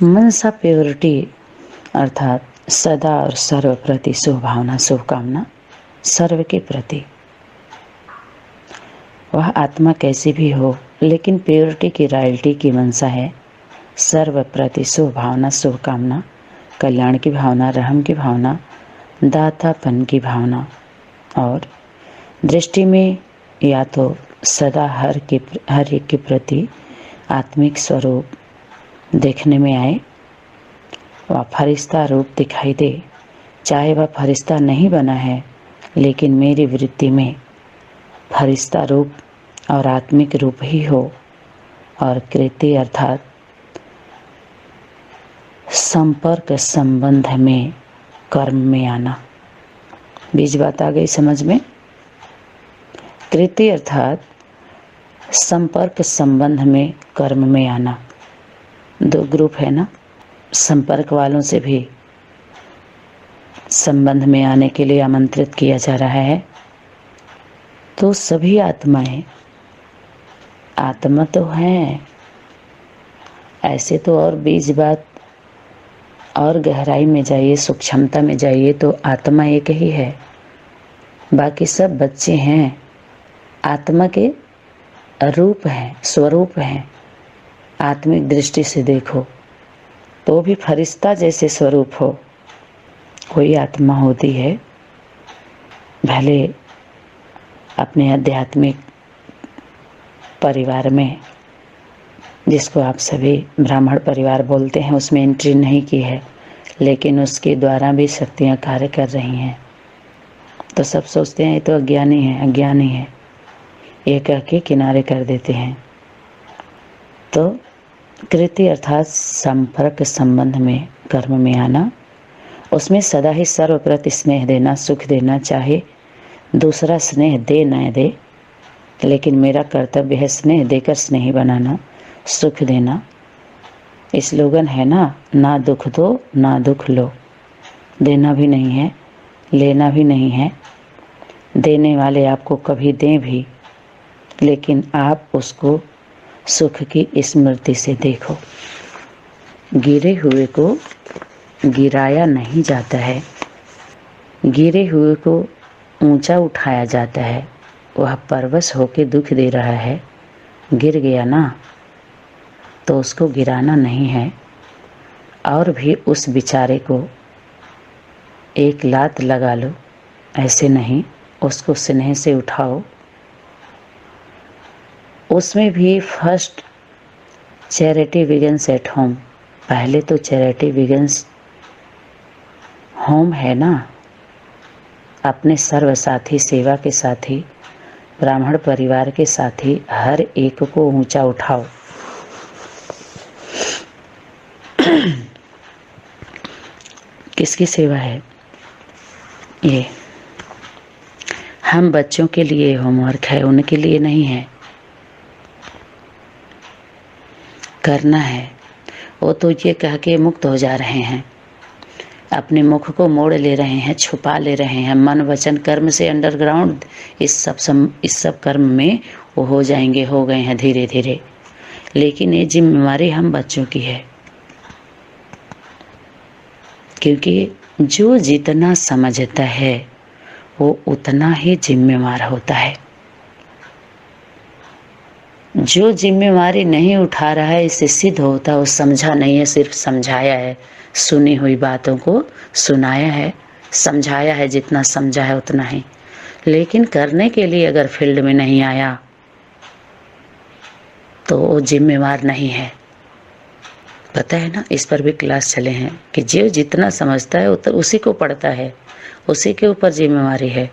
मनसा purity अर्थात सदा और सर्व प्रति शुभ भावना, शुभकामना सर्व के प्रति। वह आत्मा कैसी भी हो, लेकिन प्योरिटी की रॉयल्टी की मनसा है सर्व प्रति शुभ भावना, शुभकामना, कल्याण की भावना, रहम की भावना, दातापन की भावना। और दृष्टि में या तो सदा हर एक के प्रति आत्मिक स्वरूप देखने में आए, वह फरिश्ता रूप दिखाई दे, चाहे वह फरिश्ता नहीं बना है, लेकिन मेरी वृत्ति में फरिश्ता रूप और आत्मिक रूप ही हो। और कृति अर्थात संपर्क संबंध में कर्म में आना। बीज बात आ गई समझ में? कृति अर्थात संपर्क संबंध में कर्म में आना। दो ग्रुप है ना, संपर्क वालों से भी संबंध में आने के लिए आमंत्रित किया जा रहा है। तो सभी आत्माएं आत्मा तो हैं, ऐसे तो और बीज बात और गहराई में जाइए, सूक्ष्मता में जाइए तो आत्मा एक ही है, बाकी सब बच्चे हैं, आत्मा के रूप हैं, स्वरूप हैं। आत्मिक दृष्टि से देखो तो भी फरिश्ता जैसे स्वरूप हो। कोई आत्मा होती है, भले अपने आध्यात्मिक परिवार में, जिसको आप सभी ब्राह्मण परिवार बोलते हैं, उसमें एंट्री नहीं की है, लेकिन उसके द्वारा भी शक्तियाँ कार्य कर रही हैं। तो सब सोचते हैं ये तो अज्ञानी है, अज्ञानी है, ये कह के किनारे कर देते हैं। तो कृति अर्थात संपर्क संबंध में कर्म में आना, उसमें सदा ही सर्व प्रति स्नेह देना, सुख देना, चाहे दूसरा स्नेह दे न दे, लेकिन मेरा कर्तव्य है स्नेह देकर स्नेही बनाना, सुख देना। स्लोगन है ना दुख दो ना दुख लो। देना भी नहीं है, लेना भी नहीं है। देने वाले आपको कभी दें भी, लेकिन आप उसको सुख की स्मृति से देखो। गिरे हुए को गिराया नहीं जाता है, गिरे हुए को ऊंचा उठाया जाता है। वह परवश होके दुख दे रहा है, गिर गया ना, तो उसको गिराना नहीं है, और भी उस बेचारे को एक लात लगा लो, ऐसे नहीं, उसको स्नेह से उठाओ। उसमें भी first charity begins at home. पहले तो चैरिटी बिगिंस होम है ना, अपने सर्व साथी, सेवा के साथी, ब्राह्मण परिवार के साथी, हर एक को ऊंचा उठाओ। किसकी सेवा है ये? हम बच्चों के लिए होमवर्क है, उनके लिए नहीं है। करना है। वो तो ये कह के मुक्त हो जा रहे हैं, अपने मुख को मोड़ ले रहे हैं, छुपा ले रहे हैं, मन वचन कर्म से अंडरग्राउंड इस सब कर्म में वो हो जाएंगे, हो गए हैं धीरे धीरे। लेकिन ये जिम्मेवारी हम बच्चों की है, क्योंकि जो जितना समझता है वो उतना ही जिम्मेवार होता है। जो जिम्मेवारी नहीं उठा रहा है, इससे सिद्ध होता वो समझा नहीं है, सिर्फ समझाया है, सुनी हुई बातों को सुनाया है, समझाया है, जितना समझा है उतना ही। लेकिन करने के लिए अगर फील्ड में नहीं आया तो वो जिम्मेवार नहीं है। पता है ना, इस पर भी क्लास चले हैं कि जो जितना समझता है उसी को पढ़ता है, उसी के ऊपर जिम्मेवारी है।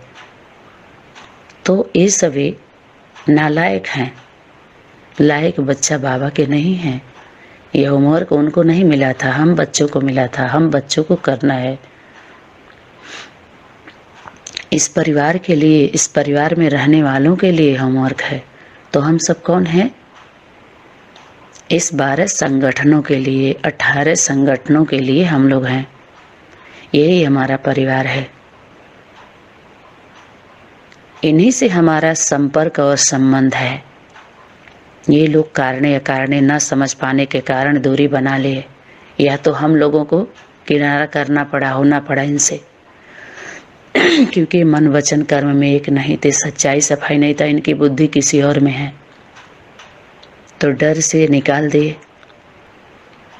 तो ये सभी नालायक हैं, लायक बच्चा बाबा के नहीं है। यह होमवर्क उनको नहीं मिला था, हम बच्चों को मिला था, हम बच्चों को करना है। इस परिवार के लिए, इस परिवार में रहने वालों के लिए होमवर्क है। तो हम सब कौन हैं? इस 12 संगठनों के लिए, 18 संगठनों के लिए हम लोग हैं। यही हमारा परिवार है। इन्हीं से हमारा संपर्क और संबंध है। ये लोग कारणे अकारणे न समझ पाने के कारण दूरी बना ले, या तो हम लोगों को किनारा करना पड़ा, होना पड़ा इनसे, क्योंकि मन वचन कर्म में एक नहीं थे, सच्चाई सफाई नहीं था, इनकी बुद्धि किसी और में है। तो डर से निकाल दिए,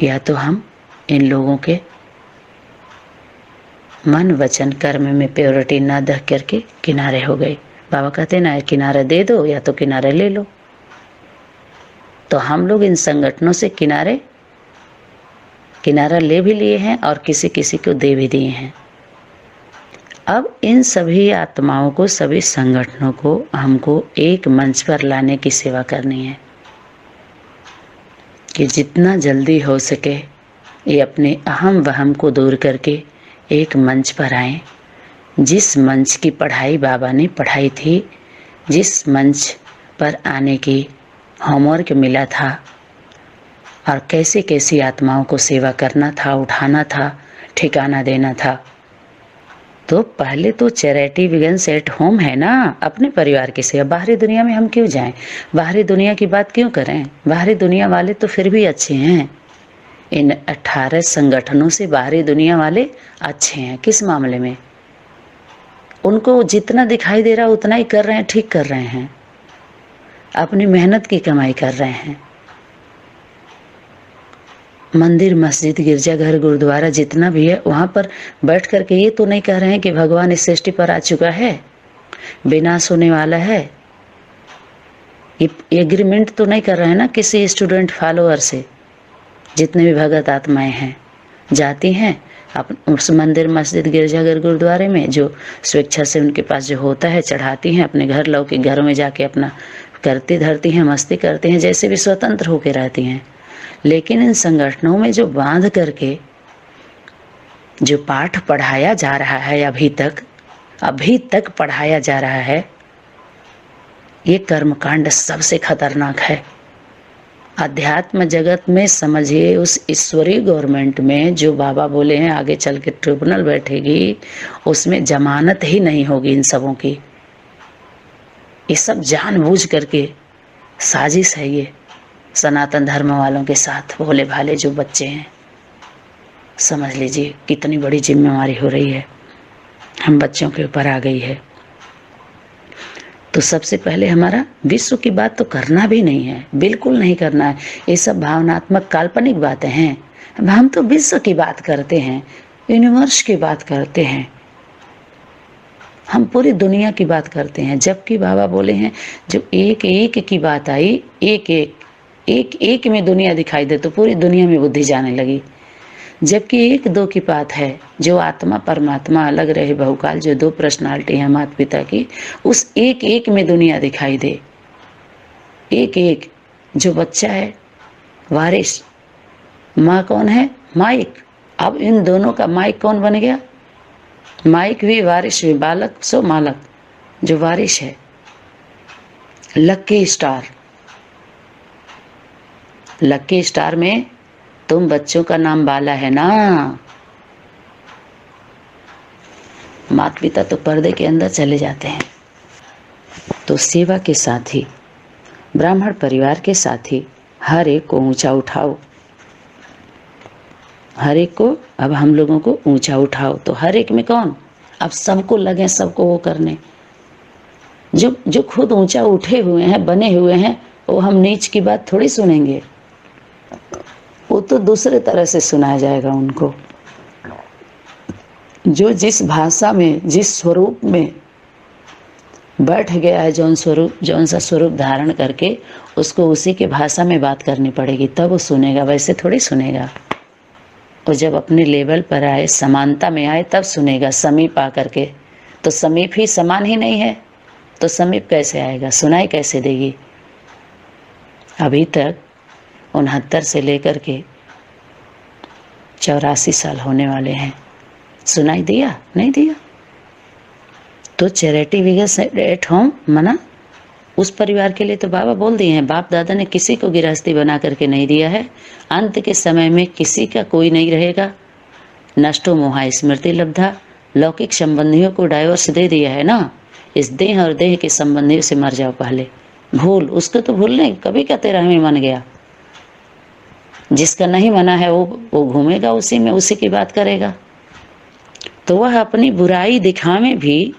या तो हम इन लोगों के मन वचन कर्म में प्योरिटी ना देख करके किनारे हो गए। बाबा कहते ना किनारा दे दो या तो किनारा ले लो। तो हम लोग इन संगठनों से किनारा ले भी लिए हैं और किसी किसी को दे भी दिए हैं। अब इन सभी आत्माओं को, सभी संगठनों को हमको एक मंच पर लाने की सेवा करनी है कि जितना जल्दी हो सके ये अपने अहम वहम को दूर करके एक मंच पर आए। जिस मंच की पढ़ाई बाबा ने पढ़ाई थी, जिस मंच पर आने की होमवर्क मिला था और कैसे कैसी आत्माओं को सेवा करना था, उठाना था, ठिकाना देना था। तो पहले तो चैरिटी बिगिंस एट होम है ना, अपने परिवार की सेवा। बाहरी दुनिया में हम क्यों जाएं, बाहरी दुनिया की बात क्यों करें? बाहरी दुनिया वाले तो फिर भी अच्छे हैं। इन 18 संगठनों से बाहरी दुनिया वाले अच्छे हैं। किस मामले में? उनको जितना दिखाई दे रहा उतना ही कर रहे हैं, ठीक कर रहे हैं, अपनी मेहनत की कमाई कर रहे हैं। मंदिर, मस्जिद, गिरजाघर, गुरुद्वारा जितना भी है, वहां पर बैठ करके ये तो नहीं कह रहे हैं कि भगवान इस सृष्टि पर आ चुका है, विनाश होने वाला है। ये एग्रीमेंट तो नहीं कर रहे हैं ना किसी स्टूडेंट फॉलोअर से। जितने भी भगत आत्माएं हैं जाती हैं उस मंदिर, मस्जिद, गिरजाघर, गुरुद्वारे में, जो स्वेच्छा से उनके पास जो होता है चढ़ाती हैं, अपने घर लौकिक घरों में जाके अपना करती धरती हैं, मस्ती करती हैं, जैसे भी स्वतंत्र होकर रहती हैं। लेकिन इन संगठनों में जो बांध करके जो पाठ पढ़ाया जा रहा है, अभी तक पढ़ाया जा रहा है, ये कर्मकांड सबसे खतरनाक है। अध्यात्म जगत में समझिए, उस ईश्वरीय गवर्नमेंट में जो बाबा बोले हैं आगे चल के ट्रिब्यूनल बैठेगी, उसमें जमानत ही नहीं होगी इन सबों की। ये सब जानबूझ करके साजिश है ये सनातन धर्म वालों के साथ। भोले भाले जो बच्चे हैं, समझ लीजिए कितनी बड़ी जिम्मेवारी हो रही है, हम बच्चों के ऊपर आ गई है। तो सबसे पहले हमारा विश्व की बात तो करना भी नहीं है, बिल्कुल नहीं करना है। ये सब भावनात्मक काल्पनिक बातें हैं। अब हम तो विश्व की बात करते हैं, यूनिवर्स की बात करते हैं, हम पूरी दुनिया की बात करते हैं। जबकि बाबा बोले हैं जो एक एक की बात आई, एक एक में दुनिया दिखाई दे तो पूरी दुनिया में बुद्धि जाने लगी। जबकि एक दो की बात है, जो आत्मा परमात्मा अलग रहे बहुकाल, जो दो पर्सनालिटी है माता पिता की, उस एक एक में दुनिया दिखाई दे। एक एक जो बच्चा है वारिस, माँ कौन है? माइक। अब इन दोनों का माइक कौन बन गया? माइक भी वारिस भी, बालक सो मालक। जो वारिस है लक्की स्टार, लक्की स्टार में तुम बच्चों का नाम बाला है ना। माता पिता तो पर्दे के अंदर चले जाते हैं। तो सेवा के साथ ही, ब्राह्मण परिवार के साथ ही हर एक को ऊंचा उठाओ, हर एक को, अब हम लोगों को ऊंचा उठाओ। तो हर एक में कौन? अब सबको लगे, सबको वो करने। जो खुद ऊंचा उठे हुए हैं, बने हुए हैं, वो हम नीच की बात थोड़ी सुनेंगे, वो तो दूसरे तरह से सुनाया जाएगा उनको। जो जिस भाषा में, जिस स्वरूप में बैठ गया है, जौन सा स्वरूप धारण करके, उसको उसी के भाषा में बात करनी पड़ेगी, तब वो सुनेगा, वैसे थोड़ी सुनेगा। और जब अपने लेवल पर आए, समानता में आए, तब सुनेगा, समीप आ करके। तो समीप ही समान ही नहीं है, तो समीप कैसे आएगा, सुनाई कैसे देगी? अभी तक 69 से लेकर के 84 साल होने वाले हैं, सुनाई दिया? नहीं दिया। तो चैरिटी बिगिंस एट होम मना उस परिवार के लिए तो बाबा बोल दिए हैं, बाप दादा ने किसी को गृहस्थी बना करके नहीं दिया है। अंत के समय में किसी का कोई नहीं रहेगा। नष्टो मोहा स्मृति लब्धा, लौकिक संबंधियों को डाइवर्स दे दिया है ना। इस देह और देह के संबंधियों से मर जाओ पहले, भूल उसको तो भूल नहीं, कभी का 13वें मन गया। जिसका नहीं मना है वो घूमेगा उसी में, उसी की बात करेगा। तो वह अपनी बुराई दिखावे भी,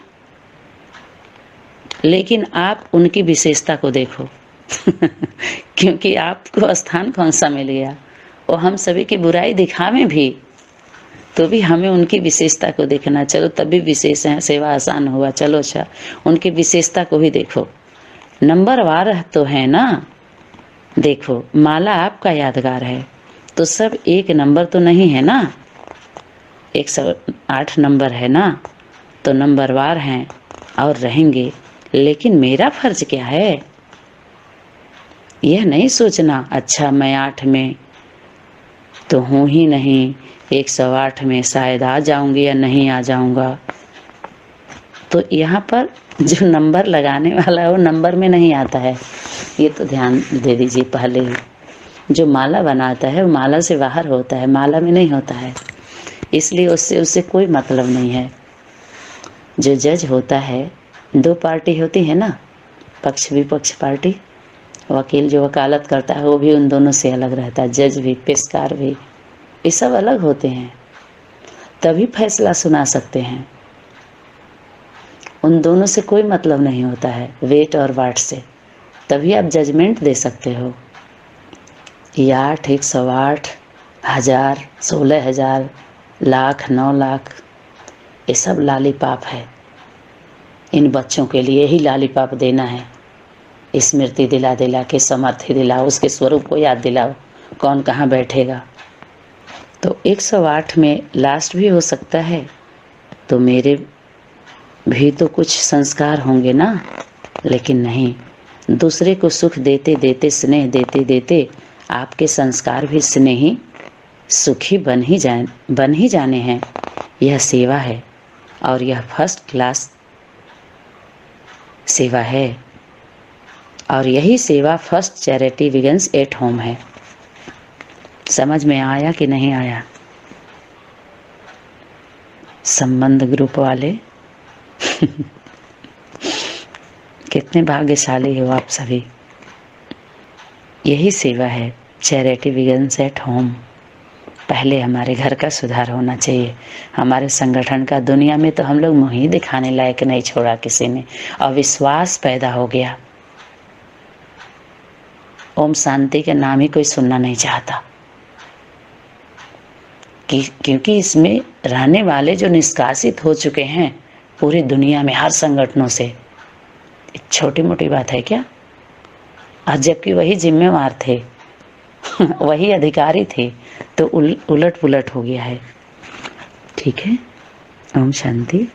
लेकिन आप उनकी विशेषता को देखो क्योंकि आपको स्थान कौन सा मिल गया। और हम सभी की बुराई दिखावे भी, तो भी हमें उनकी विशेषता को देखना। चलो तब भी विशेष है, सेवा आसान हुआ, चलो अच्छा, उनकी विशेषता को भी देखो। नंबरवार तो है ना। देखो माला आपका यादगार है, तो सब एक नंबर तो नहीं है ना, 108 नंबर है ना, तो नंबरवार हैं और रहेंगे। लेकिन मेरा फर्ज क्या है, यह नहीं सोचना अच्छा मैं 8 में तो हूँ ही नहीं, 108 में शायद आ जाऊंगी या नहीं आ जाऊंगा। तो यहाँ पर जो नंबर लगाने वाला है वो नंबर में नहीं आता है, ये तो ध्यान दे दीजिए पहले ही। जो माला बनाता है वो माला से बाहर होता है, माला में नहीं होता है, इसलिए उससे कोई मतलब नहीं है। जो जज होता है, 2 पार्टी होती है ना, पक्ष विपक्ष पार्टी। वकील जो वकालत करता है वो भी उन दोनों से अलग रहता है, जज भी, पेशकार भी, ये सब अलग होते हैं, तभी फैसला सुना सकते हैं। उन दोनों से कोई मतलब नहीं होता है, वेट और वाट से, तभी आप जजमेंट दे सकते हो। 8, 108, 1000, 16,000, लाख, 9 लाख, ये सब लालीपाप है। इन बच्चों के लिए ही लालीपाप देना है। स्मृति दिला दिला के समर्थि दिलाओ, उसके स्वरूप को याद दिलाओ, कौन कहाँ बैठेगा। तो 108 में लास्ट भी हो सकता है, तो मेरे भी तो कुछ संस्कार होंगे ना। लेकिन नहीं, दूसरे को सुख देते देते, स्नेह देते देते आपके संस्कार भी स्नेही सुखी बन ही जाने हैं। यह सेवा है और यह फर्स्ट क्लास सेवा है, और यही सेवा first charity begins at home है। समझ में आया कि नहीं आया? संबंध ग्रुप वाले कितने भाग्यशाली हो आप सभी। यही सेवा है, चैरिटी बिगिंस एट होम। पहले हमारे घर का सुधार होना चाहिए, हमारे संगठन का। दुनिया में तो हम लोग मुँह ही दिखाने लायक नहीं छोड़ा किसी ने, अविश्वास पैदा हो गया। ओम शांति के नाम ही कोई सुनना नहीं चाहता, क्योंकि इसमें रहने वाले जो निष्कासित हो चुके हैं पूरी दुनिया में हर संगठनों से, एक छोटी मोटी बात है क्या? और जबकि वही जिम्मेवार थे वही अधिकारी थे, तो उलट पुलट हो गया है। ठीक है, ओम शांति।